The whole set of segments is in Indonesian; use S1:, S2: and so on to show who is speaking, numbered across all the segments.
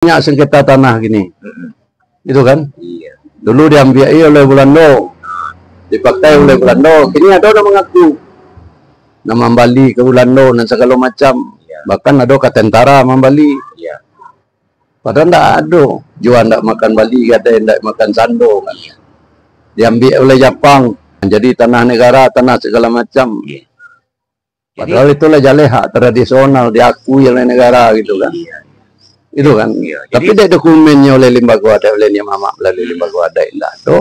S1: banyak sengketa tanah gini, itu kan?
S2: Iya.
S1: Dulu diambil oleh Belanda, dipakai oleh Belanda. Kini ada orang mengaku nama Bali ke Belanda dan segala macam.
S2: Iya.
S1: Bahkan ada ke tentara Bali.
S2: Iya.
S1: Padahal tidak ada. Jual tidak makan Bali, ada yang tidak makan sando. Kan?
S2: Iya.
S1: Diambil oleh Jepang, jadi tanah negara, tanah segala macam.
S2: Iya.
S1: Padahal itulah jaleh hak tradisional diakui oleh negara gitu kan.
S2: Iya.
S1: Itu kan.
S2: Iya.
S1: Tapi tidak dokumennya oleh lembaga adat, oleh Mama melalui lembaga adat tidak ada.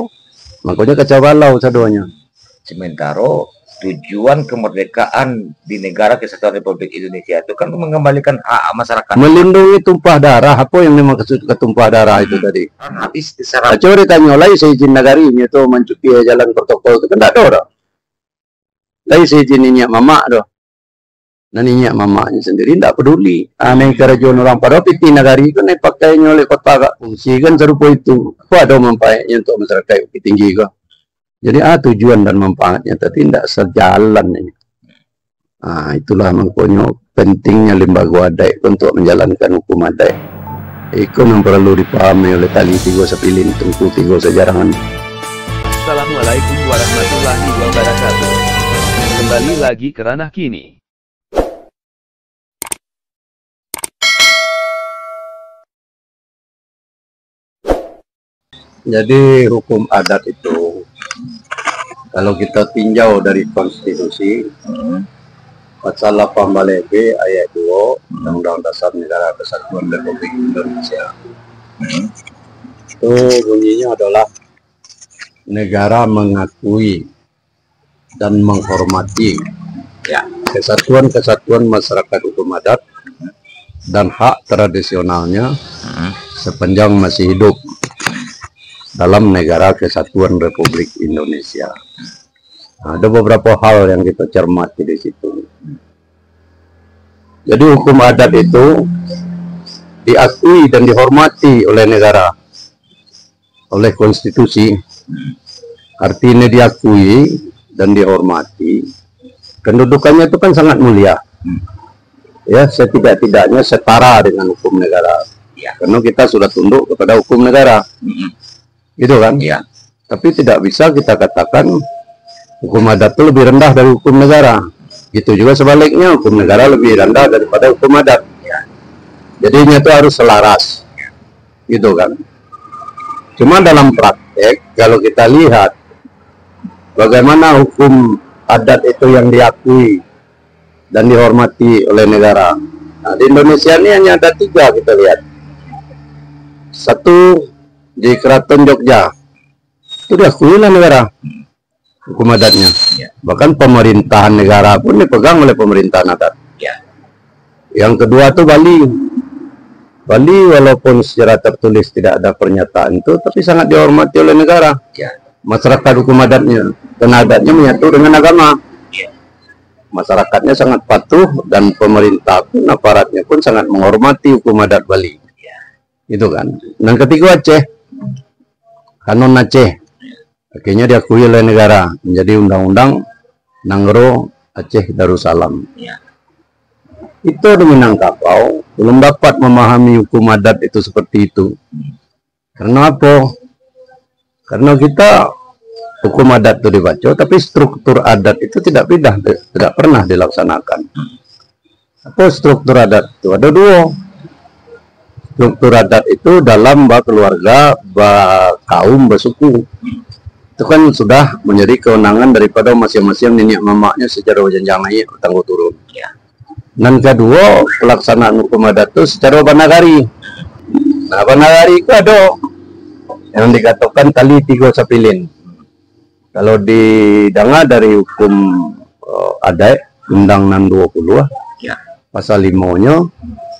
S1: Makanya kacau balau sadonya.
S2: Sementara tujuan kemerdekaan di negara kesatuan Republik Indonesia itu kan mengembalikan hak masyarakat.
S1: Melindungi tumpah darah. Apa yang dimaksud ke tumpah darah itu tadi?
S2: Habis diserang.
S1: Coba ditanya lagi seizin negarinya itu mencuti jalan protokol itu kan tidak ada orang. Lagi seizin minyak mamak doh. Nah minyak mamaknya sendiri tidak peduli. Aneh kerajaan orang pada piti negari itu nih pakainya oleh kota gak fungsi kan serupa itu. Apa ada manfaatnya untuk masyarakat yang tinggi kok. Jadi tujuan dan manfaatnya tapi tidak sejalan ini. Itulah makanya pentingnya lembaga adat untuk menjalankan hukum adat. Itu yang perlu dipahami oleh tali tiga sepilin tengku tiga sejarangan.
S3: Assalamualaikum warahmatullahi wabarakatuh. Kembali lagi ke ranah kini.
S1: Jadi hukum adat itu kalau kita tinjau dari konstitusi pasal 18 B ayat 2 Undang-Undang Dasar Negara Kesatuan Republik Indonesia itu bunyinya adalah negara mengakui dan menghormati kesatuan masyarakat hukum adat dan hak tradisionalnya sepanjang masih hidup dalam negara kesatuan Republik Indonesia. Ada beberapa hal yang kita cermati di situ. Jadi hukum adat itu diakui dan dihormati oleh negara, oleh konstitusi. Artinya diakui dan dihormati. Kedudukannya itu kan sangat mulia. Ya, setidak-tidaknya setara dengan hukum negara. Karena kita sudah tunduk kepada hukum negara. Gitu kan?
S2: Iya.
S1: Tapi tidak bisa kita katakan hukum adat itu lebih rendah dari hukum negara. Gitu juga sebaliknya, hukum negara lebih rendah daripada hukum adat. Jadinya itu harus selaras. Gitu kan? Cuma dalam praktek, kalau kita lihat bagaimana hukum adat itu yang diakui dan dihormati oleh negara. Nah, di Indonesia ini hanya ada 3 kita lihat. Satu, di Keraton Jogja itu diakui oleh negara hukum adatnya. Bahkan pemerintahan negara pun dipegang oleh pemerintahan adat. Yang kedua itu Bali. Bali walaupun secara tertulis tidak ada pernyataan itu, tapi sangat dihormati oleh negara. Masyarakat hukum adatnya dan adatnya menyatu dengan agama. Masyarakatnya sangat patuh dan pemerintah pun aparatnya pun sangat menghormati hukum adat Bali. Itu kan. Dan ketiga Aceh. Kanon Aceh akhirnya diakui oleh negara menjadi undang-undang Nangro Aceh Darussalam. Itu di Minangkabau belum dapat memahami hukum adat itu seperti itu. Karena apa? Karena kita hukum adat itu dibaca, tapi struktur adat itu tidak pernah dilaksanakan. Apa struktur adat itu? Ada 2. Struktur adat itu dalam keluarga, kaum, bersuku. Itu kan sudah menjadi kewenangan daripada masing-masing nenek mamaknya secara jenjang naik tangguh turun. Dan kedua, pelaksanaan hukum adat itu secara banagari. Nah, banagari itu ada yang dikatakan tali tiga sapilin. Kalau didengar dari hukum adat, Undang 620, pasal 5-nya,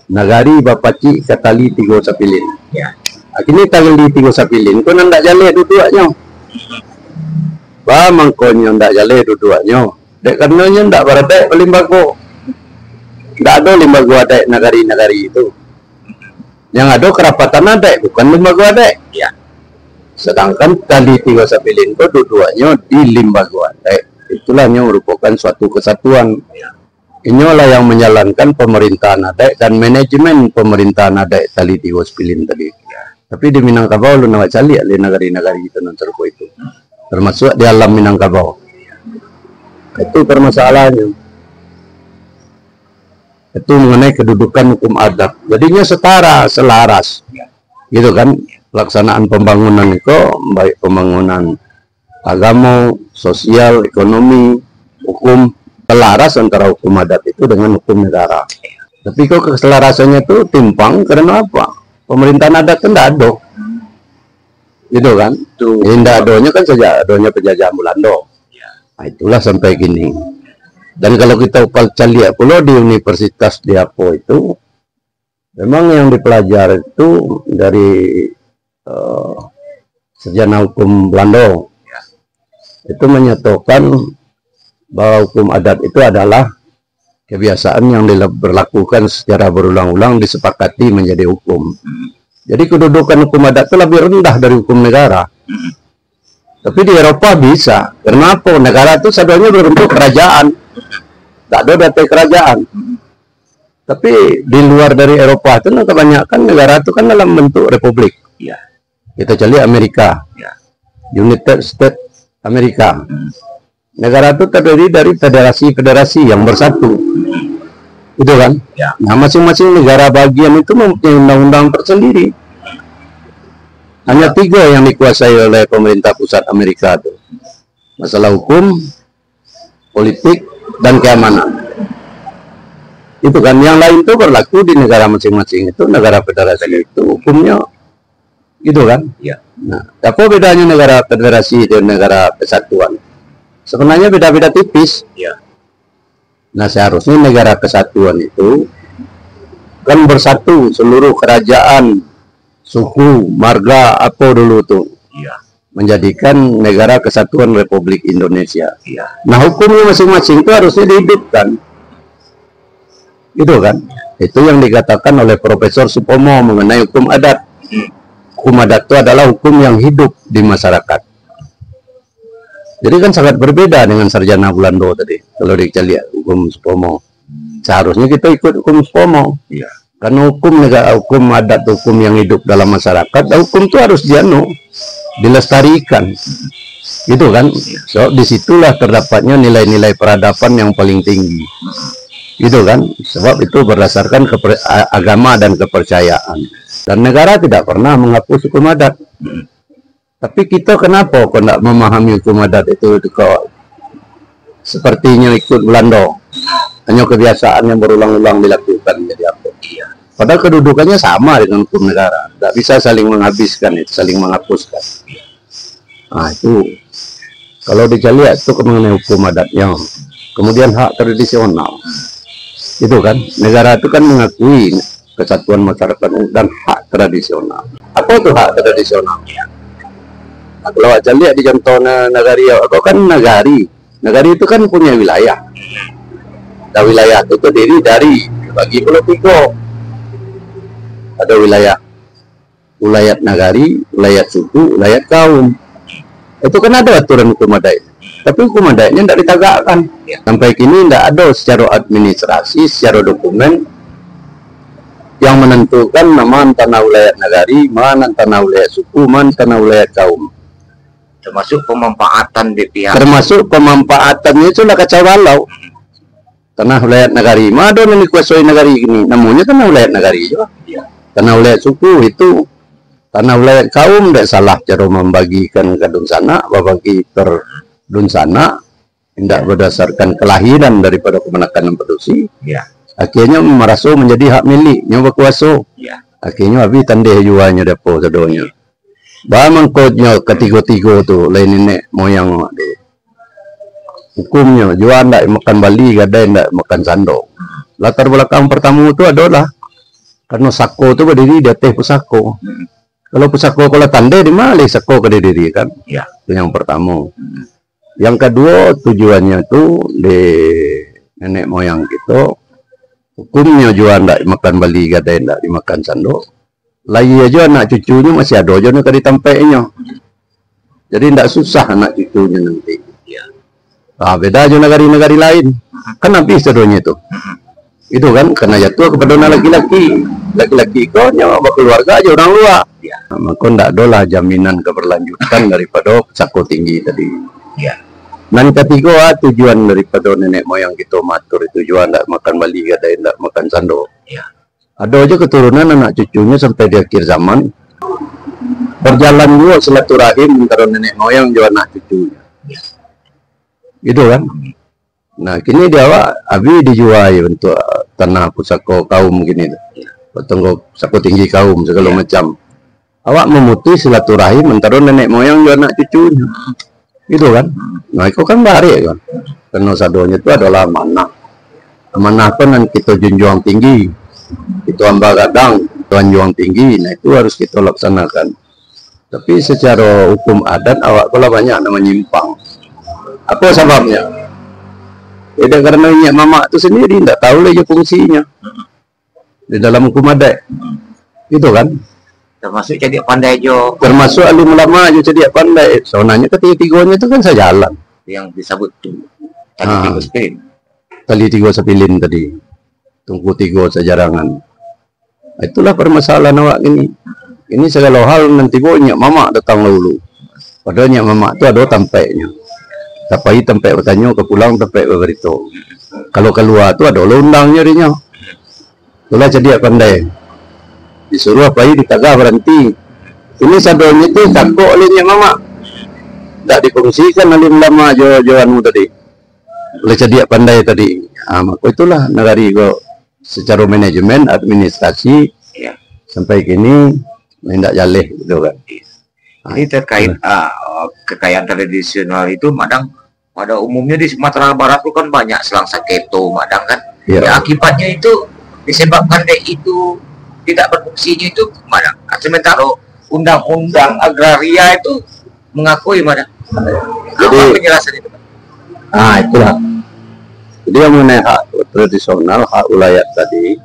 S1: nagari bapaci katali tiga sapilin. Akhirnya tali tiga sapilin kau nak jale dua-duanya. Mangkonya ndak jale dua-duanya. Dek karenanya ndak berdek lembaga. Ndak ada lembaga adat nagari-nagari itu. Yang ada kerapatan adat bukan lembaga adat. Sedangkan tali tiga sapilin kau dua-duanya di lembaga adat. Itulah yang merupakan suatu kesatuan. Inyolah yang menjalankan pemerintahan adat dan manajemen pemerintahan adat tali di Hospilin tadi. Tapi di Minangkabau lu nak cari di negara-negara itu non itu. Termasuk di alam Minangkabau. Itu permasalahannya. Itu mengenai kedudukan hukum adat. Jadinya setara, selaras. Gitu kan? Pelaksanaan pembangunan itu baik pembangunan agama, sosial, ekonomi, hukum, selaras antara hukum adat itu dengan hukum negara. Tapi kok keselarasannya itu timpang karena apa? Pemerintahan adat kan tidak ada. Gitu kan? Tidak adanya kan saja adanya penjajahan Belanda. Nah, itulah sampai gini. Dan kalau kita baca lihat pula di Universitas Diapo itu, memang yang dipelajari itu dari sejarah hukum Belanda. Itu menyatakan bahwa hukum adat itu adalah kebiasaan yang diberlakukan secara berulang-ulang disepakati menjadi hukum. Jadi kedudukan hukum adat itu lebih rendah dari hukum negara. Tapi di Eropa bisa. Kenapa? Negara itu sebenarnya berbentuk kerajaan. Tak ada data kerajaan. Tapi di luar dari Eropa itu kebanyakan negara itu kan dalam bentuk republik. Kita cari Amerika. United States Amerika. Negara itu terdiri dari federasi-federasi yang bersatu. Itu kan? Nah, masing-masing negara bagian itu mempunyai undang-undang tersendiri. Hanya 3 yang dikuasai oleh pemerintah pusat Amerika itu. Masalah hukum, politik, dan keamanan. Itu kan, yang lain itu berlaku di negara masing-masing itu, negara federasi itu hukumnya gitu kan? Nah, apa bedanya negara federasi dan negara kesatuan? Sebenarnya beda-beda tipis. Nah, seharusnya negara kesatuan itu kan bersatu seluruh kerajaan, suku, marga, apa dulu tuh. Menjadikan negara kesatuan Republik Indonesia. Nah, hukumnya masing-masing itu harusnya dihidupkan. Gitu kan? Itu yang dikatakan oleh Profesor Supomo mengenai hukum adat. Hukum adat itu adalah hukum yang hidup di masyarakat. Jadi kan sangat berbeda dengan sarjana Belanda tadi. Kalau kita lihat hukum Supomo, seharusnya kita ikut hukum Supomo. Karena hukum negara, hukum adat, hukum yang hidup dalam masyarakat, dan hukum itu harus dilestarikan. Gitu kan? So disitulah terdapatnya nilai-nilai peradaban yang paling tinggi. Gitu kan? Sebab itu berdasarkan agama dan kepercayaan. Dan negara tidak pernah menghapus hukum adat. Tapi kita kenapa kok tidak memahami hukum adat itu kok sepertinya ikut Belanda? Hanya kebiasaan yang berulang-ulang dilakukan menjadi apa? Padahal kedudukannya sama dengan hukum negara. Tidak bisa saling menghabiskan itu, saling menghapuskan. Nah itu kalau dilihat itu mengenai hukum adatnya. Kemudian hak tradisional. Itu kan, negara itu kan mengakui kesatuan masyarakat dan hak tradisional. Apa itu hak tradisional? Nah, kalau aja lihat di contoh nagari, atau kan nagari itu kan punya wilayah. Nah, wilayah itu terdiri dari bagi pulau 3. Ada wilayah nagari, wilayah suku, wilayah kaum. Itu kan ada aturan hukum adat. Tapi hukum adatnya tidak ditegakkan. Sampai kini tidak ada secara administrasi, secara dokumen yang menentukan mana tanah wilayah nagari, mana tanah wilayah suku, mana tanah wilayah kaum.
S2: Termasuk pemanfaatan di pihak.
S1: Termasuk pemanfaatannya itu sudah kacau balau. Tanah wilayah nagari, mana yang dikuasai nagari ini? Namanya tanah wilayah nagari juga. Tanah wilayah suku itu, tanah wilayah kaum tidak salah cara membagikan ke dunsana, membagi per dunsana, tidak berdasarkan kelahiran daripada kemenakan dan produksi. Akhirnya merasa menjadi hak milik, nyoba kuasa. Akhirnya habis tanda jualnya depo sedonya. Bahkan kodnya ketiga-tiga tu lain nenek moyang de. Hukumnya jual ndak makan bali, gadai ndak makan sandok. Latar belakang pertama itu adalah karena sako itu berdiri di atas pusako. Kalau pusako kalau tanda di mana sako berdiri kan? Itu yang pertama. Yang kedua tujuannya itu di nenek moyang kita. Hukumnya jual ndak makan bali, gadai ndak dimakan sandok. Lagi aja anak cucunya masih ada aja nak ditampainya. Jadi tidak susah anak cucunya nanti. Beda aja negara-negara lain. Kan habis sadonya itu. Itu kan karena jatuh kepada laki-laki. Laki-laki kau nyawa keluarga aja orang luar.
S2: Ya.
S1: Maka tidak adalah jaminan keberlanjutan daripada sako tinggi tadi.
S2: Ya.
S1: Dan ketiga tujuan daripada nenek moyang kita matur itu tujuan tidak makan bali, ada tidak makan sando.
S2: Ya.
S1: Ada aja keturunan anak cucunya sampai di akhir zaman. Berjalan juga silaturahim antara nenek moyang juga anak cucunya.
S2: Ya.
S1: Gitu kan? Nah, kini dia abi dijual untuk tanah pusako kaum gini tuh. Potong sako tinggi kaum segala macam. Awak memutus silaturahim antara nenek moyang dan anak cucunya. Gitu kan? Nah, itu kan barik kan. Karena sadonya itu adalah amanah. Amanah kan kita junjung tinggi. Itu hamba kadang, Tuhan junjung tinggi. Nah, itu harus kita laksanakan. Tapi secara hukum adat awak kalau banyak namanya nyimpang. Apa sebabnya? Tidak karena minyak mama itu sendiri tidak tahu lagi fungsinya di dalam hukum adat. Itu kan?
S2: Termasuk jadi pandai jo.
S1: Termasuk alim ulama juga jadi pandai. Soalnya ketiga-tiganya itu kan sejalan.
S2: Yang disebut tuh tadi tiga spirit.
S1: Tali tiga sepilin tadi. Tungku tiga sejarangan. Itulah permasalahan awak ini. Ini segala hal nanti nyak mama datang dulu. Padahal nyak mama itu ada tampaknya. Tapai tempat bertanya ke pulang tempat berberitahu. Kalau keluar tu ada undang nyarinya. Itulah jadi pandai. Disuruh apa ditagah berhenti. Ini sadonya itu takut olehnya mama. Tak difungsikan oleh ulama jawabanmu tadi. Oleh jadi pandai tadi. Maka itulah negari kok secara manajemen administrasi sampai kini tidak jaleh gitu kan.
S2: Ini terkait kekayaan tradisional itu madang pada umumnya di Sumatera Barat itu kan banyak selang saketo madang kan. Ya, akibatnya itu disebabkan itu tidak berfungsinya itu madang. Sementara undang-undang agraria itu mengakui madang. Jadi apa penjelasan itu?
S1: Itulah. Jadi yang mengenai hak tradisional, hak ulayat tadi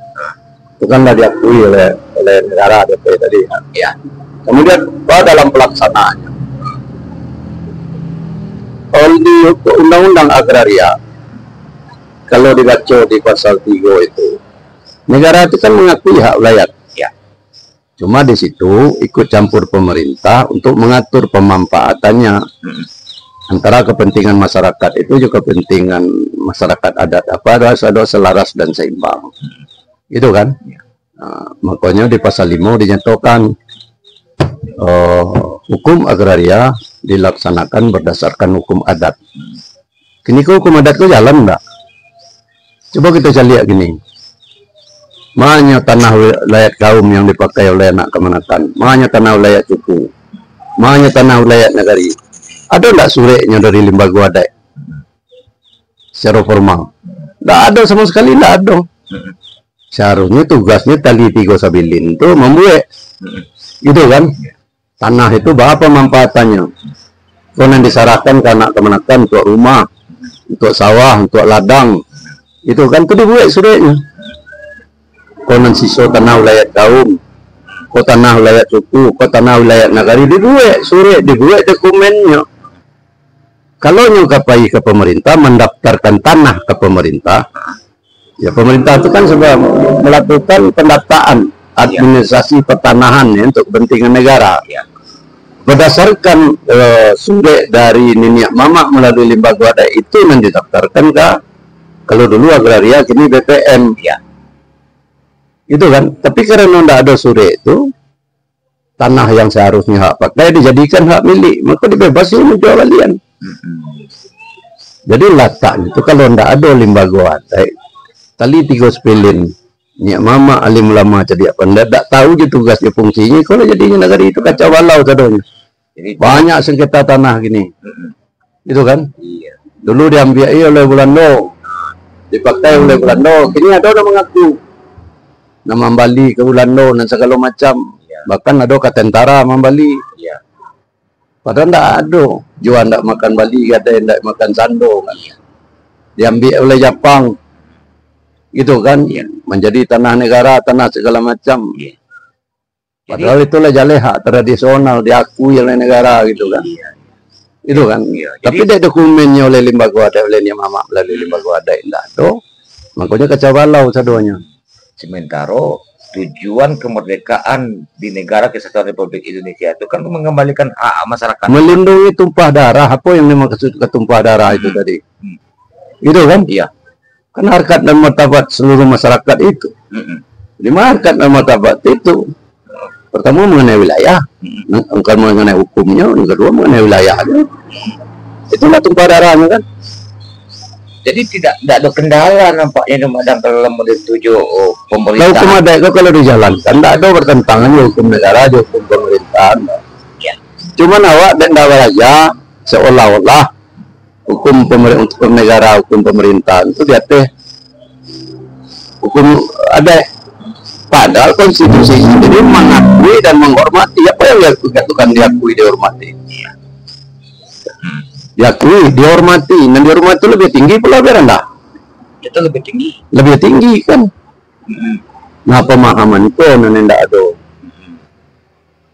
S1: itu kan diakui oleh negara DP tadi.
S2: Ya.
S1: Kemudian dalam pelaksanaannya, kalau di undang-undang agraria, kalau dibaca di pasal 3 itu, negara itu kan mengakui hak ulayat.
S2: Ya.
S1: Cuma di situ ikut campur pemerintah untuk mengatur pemanfaatannya. Antara kepentingan masyarakat itu juga kepentingan masyarakat adat apa ada selaras dan seimbang. Itu kan? Nah, makanya di pasal 5 dinyatakan hukum agraria dilaksanakan berdasarkan hukum adat. Kini hukum adat itu jalan enggak? Coba kita lihat gini. Mana tanah wilayah kaum yang dipakai oleh anak kemenakan? Mana tanah wilayah suku? Mana tanah wilayah negari? Ada enggak sureknya dari lembaga adat? Secara formal. Enggak ada sama sekali, enggak ada. Seharusnya tugasnya tali tiga sabilin itu membuat. Gitu kan? Tanah itu apa manfaatannya? Kemudian diserahkan ke anak kemenakan untuk rumah, untuk sawah, untuk ladang. Itu kan itu dibuat suratnya. Kemudian sisa tanah wilayah kaum, kau tanah wilayah suku, kau tanah wilayah negari dibuat surat, dibuat dokumennya. Kalau nyukapai ke pemerintah, mendaftarkan tanah ke pemerintah, ya pemerintah itu kan sudah melakukan pendataan administrasi pertanahan ya, untuk kepentingan negara. Berdasarkan surat dari nenek mama melalui lembaga adat itu nanti didaftarkan ke, kalau dulu agraria kini BPM. Itu kan. Tapi karena tidak ada surat itu, tanah yang seharusnya hak pakai dijadikan hak milik, maka dibebasin menjual kalian. Jadi letaknya itu kalau tidak ada lembaga adat, tali tiga sepilin, nyak mama alim ulama jadi apa? Tidak tahu je tugasnya fungsinya. Kalau jadinya negara itu kacau balau sadonya. Banyak sengketa tanah gini, itu kan? Dulu diambil oleh Belanda, dipakai oleh Belanda. Kini ada orang mengaku nama Bali ke Belanda dan segala macam. Bahkan ada ke tentara Bali. Padahal tidak ada. Jual tidak makan Bali, ada yang tidak makan sando kan? Diambil oleh Jepang. Gitu kan, menjadi tanah negara, tanah segala macam. Padahal itulah jaleh hak tradisional diakui oleh negara gitu kan. Itu kan.
S2: Iya,
S1: Tapi dia dokumennya oleh lembaga adat, oleh Mama melalui lembaga adat tidak ada. Makanya kacau balau sadonya.
S2: sementara tujuan kemerdekaan di negara kesatuan Republik Indonesia itu kan mengembalikan hak masyarakat.
S1: Melindungi tumpah darah. Apa yang dimaksud ke tumpah darah itu tadi? Itu kan?
S2: Iya.
S1: Kan harkat dan martabat seluruh masyarakat itu. Lima harkat dan martabat itu. Pertama mengenai wilayah, engkau mengenai hukumnya, yang kedua mengenai wilayahnya. Itulah tumpah darahnya kan.
S2: Jadi tidak ada kendala nampaknya Madang dalam menuju
S1: Kalau hukum
S2: pemerintah.
S1: adat itu kalau dijalankan, tidak ada bertentangan dengan hukum negara, hukum pemerintahan.
S2: Ya.
S1: Cuman awak dan dakwah aja seolah-olah hukum hukum negara, hukum pemerintahan itu dia teh hukum ada. Padahal konstitusi sendiri mengakui dan menghormati apa yang diakui, dihormati. Diakui, dihormati, dan dihormati itu lebih tinggi pula biar rendah.
S2: Itu lebih tinggi.
S1: Lebih tinggi kan. Nah pemahaman itu tidak ada.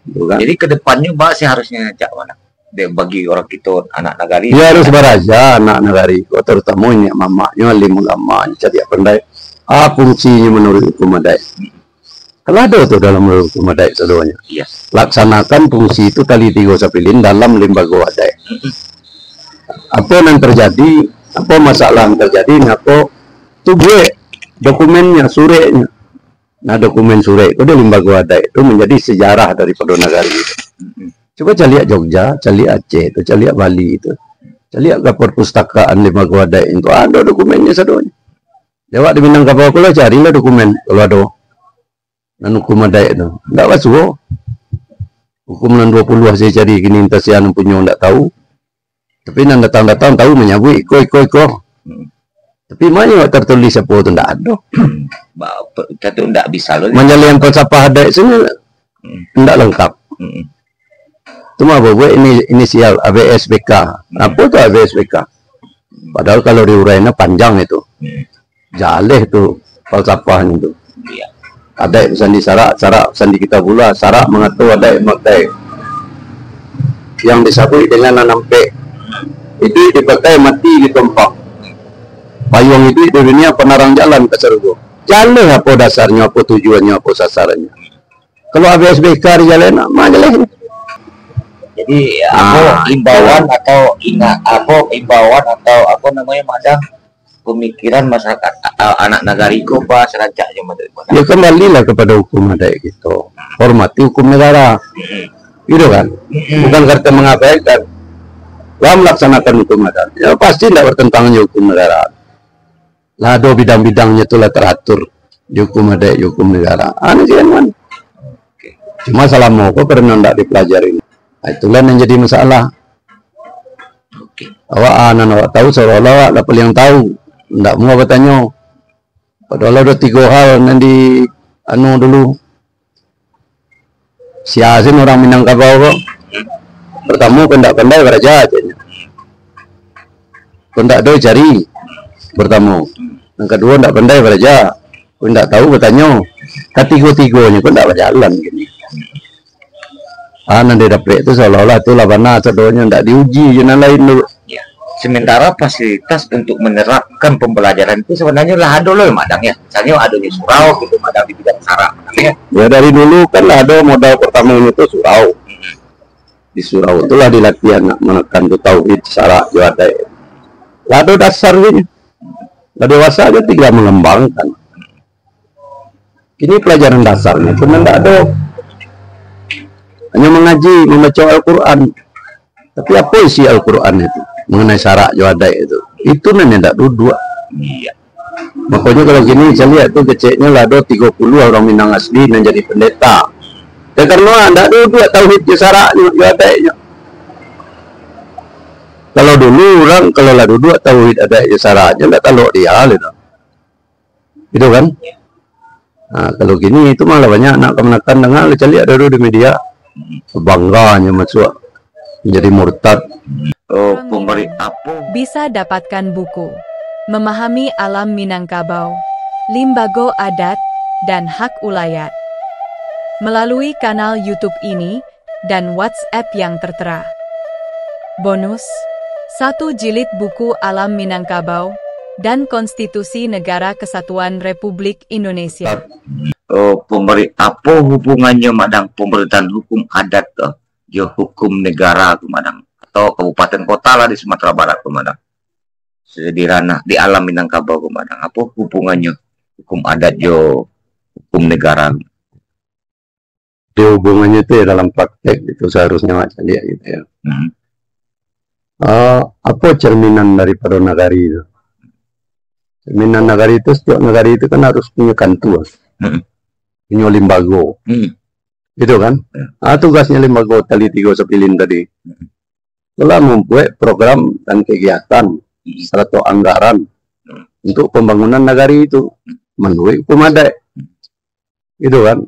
S1: Bukan?
S2: Jadi kedepannya Mbak seharusnya cak mana? Bagi orang kita anak nagari.
S1: Dia harus beraja anak nagari, terutama ini mamanya, alim ulama, jadi pandai. Fungsinya menurut hukum adat. Kalau ada tuh dalam hukum adat semuanya.
S2: Iya.
S1: Laksanakan fungsi itu kali 3 sapilin dalam lembaga adat. Apa yang terjadi, apa masalah yang terjadi, apa itu gue dokumennya, surenya. Nah dokumen sure itu di lembaga adat itu menjadi sejarah daripada negara itu. Coba cari Jogja, cari Aceh, itu cari Bali itu, cari ke perpustakaan lembaga adat itu ada dokumennya semuanya. Jawab di Minangkabau kalau carilah dokumen kalau ada. Dan hukum adat itu tidak masuk. Hukum 20 saya cari kini intasian punya tidak tahu. Tapi nan datang-datang tahu menyabui iko. Tapi mana tertulis apa itu tidak ada.
S2: Itu tidak bisa loh.
S1: Menjalin falsafah adat sini tidak lengkap. Cuma bahwa ini inisial ABSBK. Apa itu ABSBK? Padahal kalau diurainya panjang itu. Jaleh itu falsafahnya itu.
S2: Iya.
S1: Adat sandi sarak sandi kita pula sarak mengatur adat makai yang disabui dengan nanampe itu dipakai mati di tempat payung itu di dunia penarang jalan ke surga. Jalan apa dasarnya, apa tujuannya, apa sasarannya. Kalau ABSBK di jalan mana jalan?
S2: Jadi apa imbauan atau imbauan atau apa namanya Madang pemikiran masyarakat anak nagariku Pak serancaknya
S1: Ya kembalilah kepada hukum adat gitu. Hormati hukum negara. Gitu kan? Bukan kata mengabaikan. Lah melaksanakan hukum adat. Ya pasti tidak bertentangan dengan hukum negara. Lah ada bidang-bidangnya itulah teratur di hukum adat, hukum negara. Aneh sih kan? Cuma salah mau kok karena tidak dipelajari. Nah, itulah yang jadi masalah. Awak tahu seolah-olah awak dapat yang tahu. Tidak mau bertanya. Padahal ada 3 hal nanti dulu. Siasin orang Minangkabau kok. Pertama pandai beraja aja. Tidak tahu cari. Pertama. Yang kedua tidak pandai beraja. Tidak tahu bertanya. Ketiga-tiganya pun tidak berjalan gini. Nanti dapat itu seolah-olah itu labana sedonya tidak diuji yang lain dulu.
S2: Ya. Sementara fasilitas untuk menerapkan pembelajaran itu sebenarnya lah ada loh Madang ya. Misalnya ada di surau gitu Madang di bidang sarak ya.
S1: Ya dari dulu kan ada modal pertama itu surau. Di surau itulah dilatihan menekan tuh tauhid sarak juada. Lado dasarnya. Lah dewasa aja tinggal mengembangkan. Ini pelajaran dasarnya cuma tidak ada. Hanya mengaji, membaca Al-Quran. Tapi apa isi Al-Quran itu? Mengenai syarak juada itu nanti tidak duduk.
S2: Iya.
S1: Makanya kalau gini saya lihat tuh keceknya lah ada 30 orang Minang asli yang jadi pendeta. Ya karena tidak duduk tauhid syarak juada. Kalau dulu orang kalau lah duduk tauhid ada syaraknya tidak tahu dia gitu. Itu kan? Nah, kalau gini itu malah banyak anak kemenakan dengar saya lihat dulu di media bangganya masuk menjadi murtad.
S4: Bisa dapatkan buku Memahami Alam Minangkabau, Limbago Adat, dan Hak Ulayat melalui kanal YouTube ini dan WhatsApp yang tertera. Bonus 1 jilid buku Alam Minangkabau dan Konstitusi Negara Kesatuan Republik Indonesia.
S2: Apa hubungannya madang pemerintahan hukum adat yo hukum negara madang atau kabupaten kota lah di Sumatera Barat madang di ranah di alam Minangkabau madang, apa hubungannya hukum adat yo hukum negara?
S1: Di hubungannya itu ya dalam praktek itu seharusnya macam dia gitu ya. Apa cerminan daripada nagari itu? Cerminan nagari itu, setiap nagari itu kan harus punya kantor, punya limbago, gitu kan? Tugasnya limbago tali tiga sepilin tadi, telah membuat program dan kegiatan serta anggaran untuk pembangunan nagari itu menuai hukum adat, gitu kan?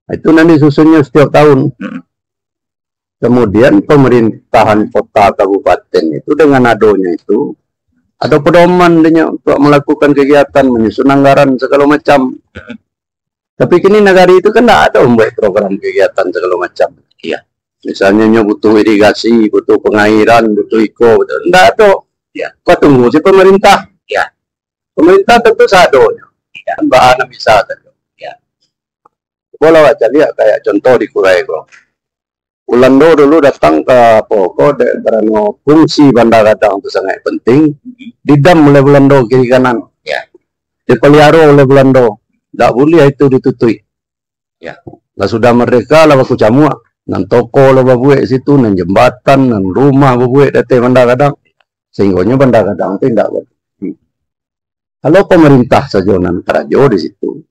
S1: Itu nanti susunnya setiap tahun. Kemudian pemerintahan kota kabupaten itu dengan adanya itu ada pedoman untuk melakukan kegiatan, menyusun anggaran segala macam. Tapi kini nagari itu kan tidak ada membuat program kegiatan segala macam.
S2: Iya.
S1: Misalnya butuh irigasi, butuh pengairan, butuh tidak ada. Ya. Kau tunggu si pemerintah.
S2: Ya.
S1: Pemerintah tentu sadonya.
S2: Ya.
S1: Bahan bisa saja. Boleh aja lihat kayak contoh di Kurai kok. Ulando dulu datang ke pokok karena fungsi Bandar Gadang itu sangat penting. Didam oleh Ulando kiri kanan.
S2: Ya.
S1: Dipelihara oleh Ulando. Tidak boleh itu ditutui.
S2: Ya.
S1: Lah sudah merdeka lah baku camuk. Nan toko lah babuek situ, nan jembatan, nan rumah babuek datang Bandar Gadang. Sehingga Bandar Gadang itu tidak. Kalau pemerintah saja nan kerajo di situ.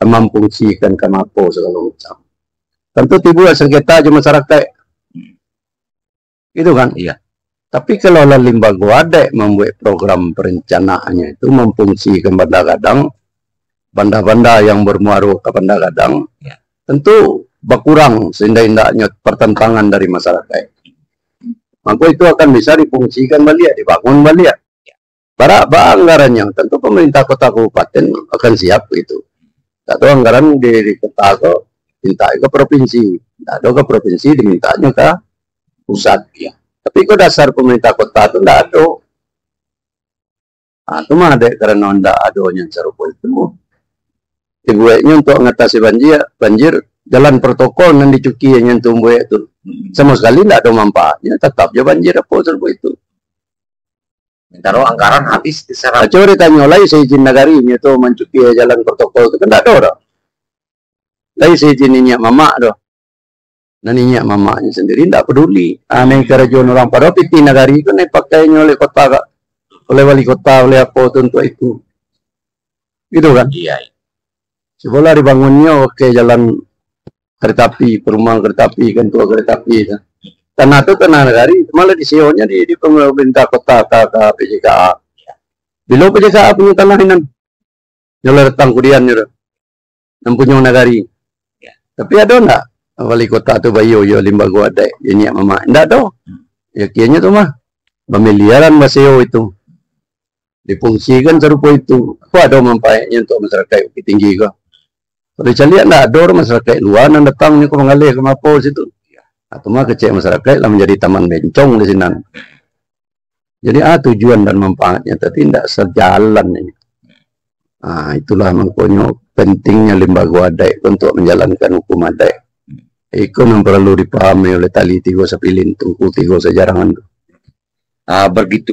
S1: Memfungsikan kamapo segala macam. Tentu timbul sengketa aja masyarakat. Itu kan?
S2: Iya.
S1: Tapi kalau limbago ada membuat program perencanaannya itu memfungsikan Bandar Gadang, banda-banda yang bermuara ke Bandar Gadang, tentu berkurang seindah-indahnya pertentangan dari masyarakat. Maka itu akan bisa difungsikan balik, dibangun balik. Para anggarannya, tentu pemerintah kota kabupaten akan siap itu. Atau anggaran di kota kok minta ke provinsi, ada ke provinsi dimintanya ke pusat ya. Tapi kok dasar pemerintah kota itu tidak ada. Itu mah ada karena tidak ada yang serupa itu. Dibuatnya untuk mengatasi banjir jalan protokol yang dicuki yang tumbuh itu sama sekali tidak ada manfaatnya, tetap aja banjir apa serupa itu.
S2: Taruh anggaran habis diserap.
S1: Coba ditanya lagi seizin nagarinya itu mencuci jalan protokol itu kan tidak ada orang. Lagi seizin minyak mamak doh. Nah minyak mamaknya sendiri tidak peduli. Aneh kerajaan orang pada piti nagari itu nih pakainya oleh kota, oleh wali kota, oleh apa untuk itu. Gitu kan?
S2: Iya.
S1: Sebelah dibangunnya oke jalan kereta api, perumahan kereta api kan tua kereta api kan. Tanah itu tanah nagari, malah di sionya di pemerintah kota ke PJKA. Bila PJKA punya tanah ini, nyolong datang kudian itu, yang punya nagari.
S2: Ya.
S1: Tapi ada enggak wali kota itu bayo yo limbago ada, ini mama, enggak ada. Ya kianya tuh mah pemiliaran baseo itu, difungsikan serupa itu. Apa ada manfaatnya untuk masyarakat yang tinggi kok? Kalau dicari enggak ada orang masyarakat luar yang datang ni kok mengalir ke Mapo situ. Atau mah kecil masyarakat lah menjadi taman bencong di sini. Jadi tujuan dan manfaatnya tapi tidak sejalan ini. Itulah makanya pentingnya lembaga adat untuk menjalankan hukum adat. Itu yang perlu dipahami oleh tali tiga sepilin tungku tiga sejarangan.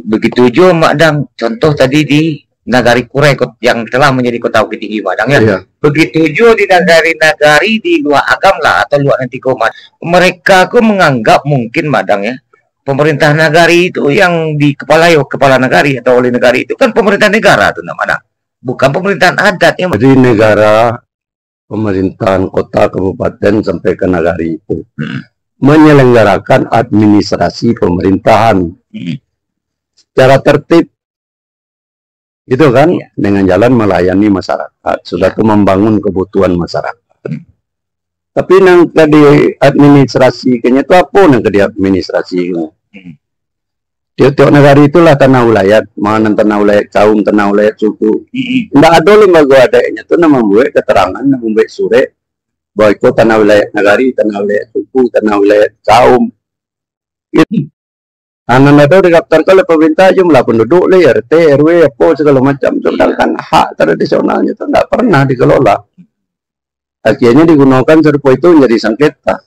S2: Begitu juga Madang, contoh tadi di Nagari Kurai yang telah menjadi kota Bukit Tinggi Madang ya.
S1: Iya.
S2: Begitu juga di nagari-nagari di luar agam lah atau luar nanti komat. Mereka aku menganggap mungkin Madang ya, pemerintah nagari itu yang di kepala nagari atau oleh negari itu kan pemerintah negara tuh Madang. Bukan pemerintahan adat ya.
S1: Jadi negara, pemerintahan kota, kabupaten sampai ke nagari itu menyelenggarakan administrasi pemerintahan secara tertib. Gitu kan, dengan jalan melayani masyarakat, sudah tuh membangun kebutuhan masyarakat. Tapi nang tadi administrasi kayaknya itu apa nang tadi administrasi? Tiap-tiap negara itulah tanah wilayah, mana tanah wilayah kaum, tanah wilayah suku. Tidak ada lembaga adanya itu nama membuat keterangan, nama membuat surat bahwa itu tanah wilayah negari, tanah wilayah suku, tanah wilayah kaum. Itu Anak itu didaftarkan oleh pemerintah jumlah penduduk lah, RT, RW, apa segala macam. Sedangkan hak tradisionalnya itu tidak pernah dikelola. Akhirnya digunakan serpo itu menjadi sengketa.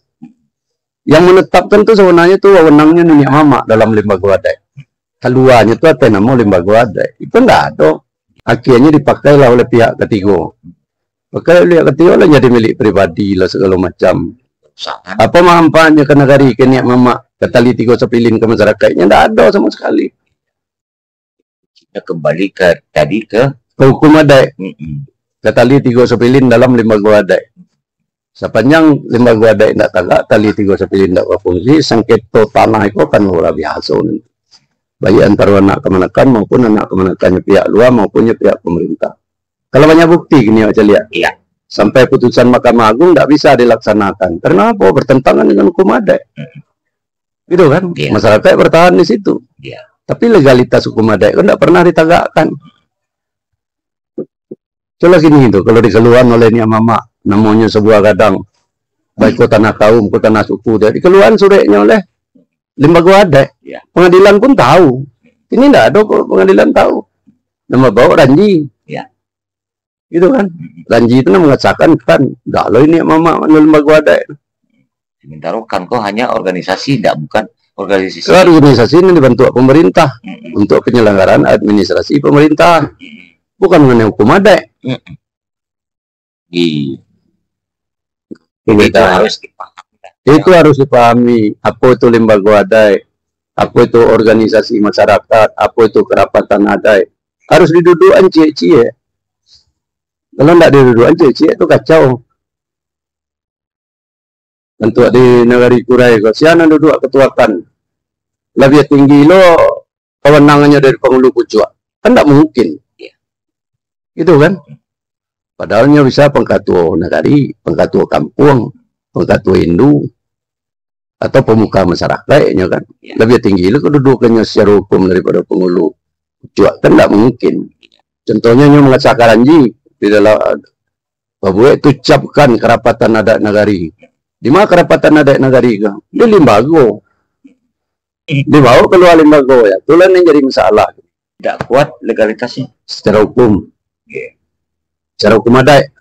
S1: Yang menetapkan itu sebenarnya itu wewenangnya Nyonya Mama dalam lembaga adat. Keluarnya itu ada nama lembaga adat. Itu tidak ada. Akhirnya dipakailah oleh pihak ketiga. Pakai oleh pihak ketiga lah jadi milik pribadi lah segala macam.
S2: Sangat.
S1: Apa manfaatnya ke negara Nyonya Mama? Ketali tiga sepilin ke masyarakatnya tidak ada sama sekali.
S2: Kita kembali ke tadi ke
S1: Hukum adat. Ketali tiga sepilin dalam lembaga adat. Sepanjang lembaga adat tidak tagak, tali tiga sepilin tidak berfungsi, sengketa tanah itu kan luar biasa. Baik antara anak kemanakan maupun anak kemanakannya pihak luar maupun pihak pemerintah. Kalau banyak bukti gini aja lihat.
S2: Iya.
S1: Sampai putusan Mahkamah Agung tidak bisa dilaksanakan. Karena apa? Bertentangan dengan hukum adat. Gitu kan?
S2: Iya.
S1: Masyarakat bertahan di situ.
S2: Iya.
S1: Tapi legalitas hukum adat kan tidak pernah ditegakkan. Coba gini itu, kalau dikeluarkan oleh Nyonya Mama, namanya sebuah kadang, baik kota tanah kaum, kota tanah suku, jadi keluaran suratnya oleh lembaga adat.
S2: Iya.
S1: Pengadilan pun tahu. Ini tidak ada kok pengadilan tahu. Nama bawa Ranji.
S2: Iya.
S1: Gitu kan? Ranji itu mengatakan kan, tidak loh ini Mama lembaga adat.
S2: Sementara kan kok hanya organisasi, tidak bukan organisasi.
S1: Organisasi ini dibentuk pemerintah untuk penyelenggaraan administrasi pemerintah, bukan mengenai hukum adat.
S2: Itu harus dipahami.
S1: Itu harus dipahami. Apa itu lembaga adat, apa itu organisasi masyarakat, apa itu kerapatan adat. Harus didudukan cie-cie. Kalau tidak didudukan cie-cie itu kacau. Untuk di negara Kurai, siapa duduk ketuakan lebih tinggi lo kewenangannya dari penghulu kucuak, kan tidak mungkin, gitu kan? Padahalnya bisa pengkatua negari, pengkatua kampung, pengkatua Hindu, atau pemuka masyarakatnya kan, lebih tinggi lo kedudukannya secara hukum daripada penghulu kucuak, kan tidak mungkin. Contohnya yang mengacak Ranji di dalam bahwa itu ucapkan kerapatan adat negari. Di mana kerapatan adat negari kan? Di lembaga. Dibawa keluar lembaga ya. Itulah yang jadi masalah.
S2: Tidak kuat legalitasnya
S1: Secara hukum. Secara hukum adat.